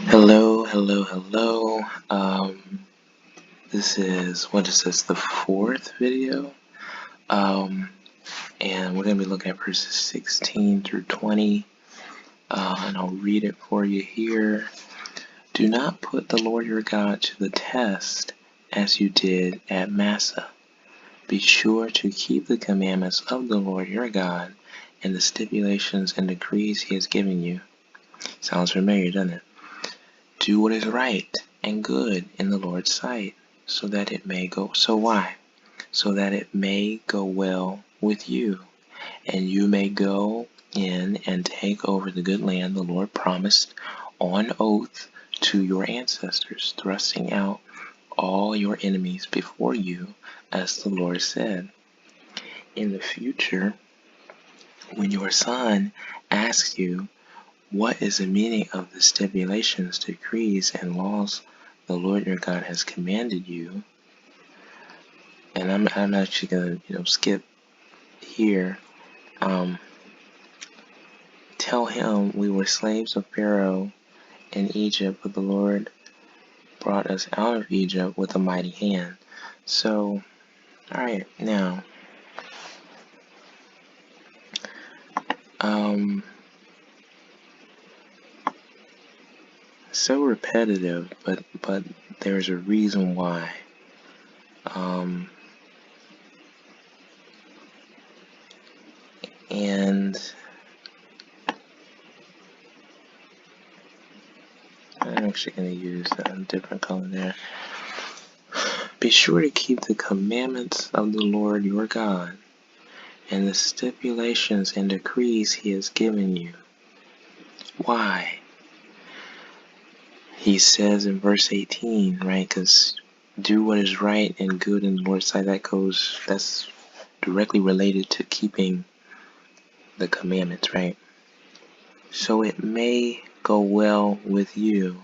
Hello, hello, hello. This is, what is this, the fourth video? And we're going to be looking at verses 16 through 20. And I'll read it for you here. Do not put the Lord your God to the test as you did at Massa. Be sure to keep the commandments of the Lord your God and the stipulations and decrees he has given you. Sounds familiar, doesn't it? Do what is right and good in the Lord's sight, so that it may go. So why? So that it may go well with you, and you may go in and take over the good land the Lord promised on oath to your ancestors, thrusting out all your enemies before you, as the Lord said. In the future, when your son asks you, what is the meaning of the stipulations, decrees, and laws the Lord your God has commanded you? And I'm actually gonna skip here. Tell him we were slaves of Pharaoh in Egypt, but the Lord brought us out of Egypt with a mighty hand. So, all right, now, so repetitive, but there's a reason why. And I'm actually going to use a different color there. Be sure to keep the commandments of the Lord your God and the stipulations and decrees he has given you. Why? He says in verse 18, right? Because do what is right and good in the Lord's sight. That's directly related to keeping the commandments, right? So it may go well with you,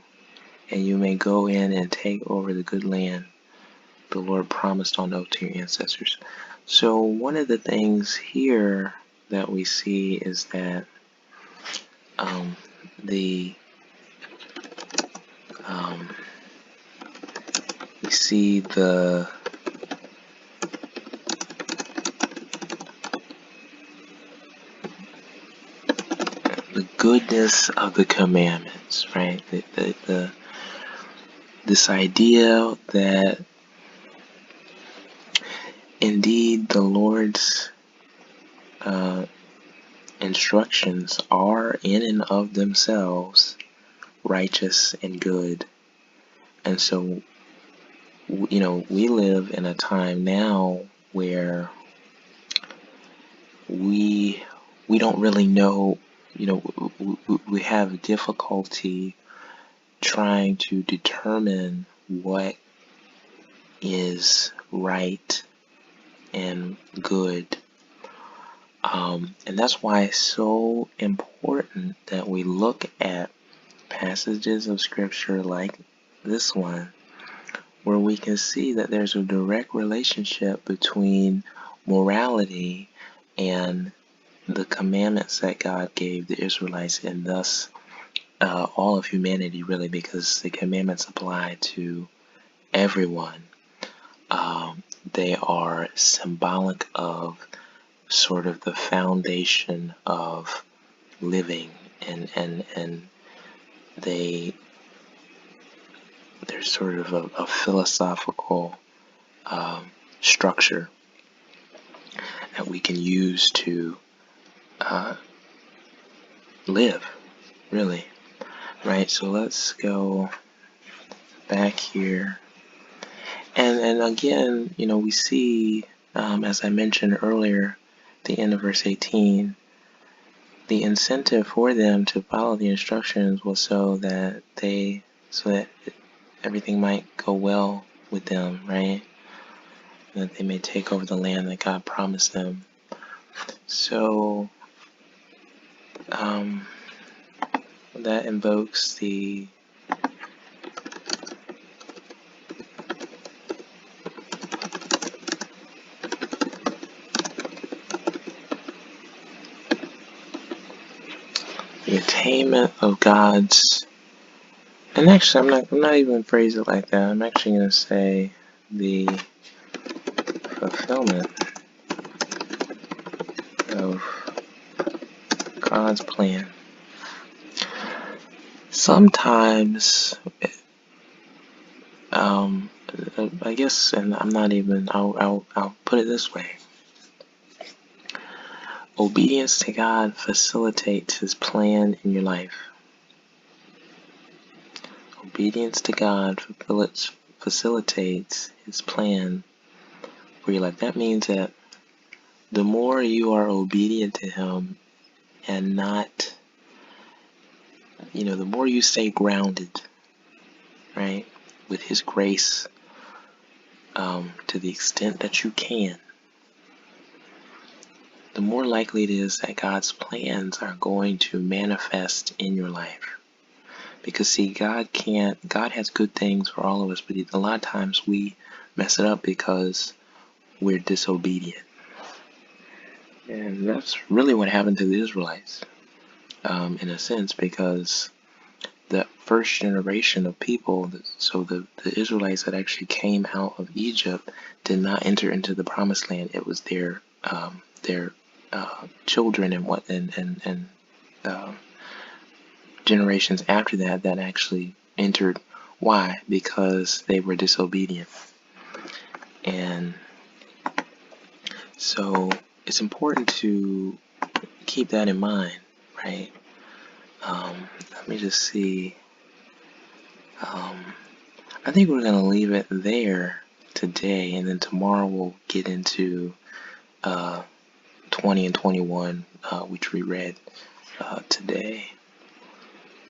and you may go in and take over the good land the Lord promised on oath to your ancestors. So one of the things here that we see is that we see the goodness of the commandments, right? This idea that indeed the Lord's instructions are in and of themselves righteous and good. And so, we live in a time now where we don't really know, we have difficulty trying to determine what is right and good. And that's why it's so important that we look at passages of scripture like this one, where we can see that there's a direct relationship between morality and the commandments that God gave the Israelites, and thus all of humanity, really, because the commandments apply to everyone. They are symbolic of sort of the foundation of living, and they're sort of a philosophical structure that we can use to live, really, right? So let's go back here, and again, we see, as I mentioned earlier, the end of verse 18, the incentive for them to follow the instructions was so that everything might go well with them, right? And that they may take over the land that God promised them. So that invokes the attainment of God's And actually, I'm not even gonna phrase it like that. I'm actually gonna say the fulfillment of God's plan. Sometimes, I guess, and I'm not even. I'll put it this way. Obedience to God facilitates His plan in your life. Obedience to God facilitates His plan for your life. That means that the more you are obedient to Him and not, the more you stay grounded, right, with His grace, to the extent that you can, the more likely it is that God's plans are going to manifest in your life. Because see, God has good things for all of us, but a lot of times we mess it up because we're disobedient. And that's really what happened to the Israelites, in a sense, because the first generation of people, so the Israelites that actually came out of Egypt, did not enter into the promised land. It was their children and generations after that actually entered. Why? Because they were disobedient. And so it's important to keep that in mind, right? Let me just see. I think we're going to leave it there today, and then tomorrow we'll get into 20 and 21, which we read today.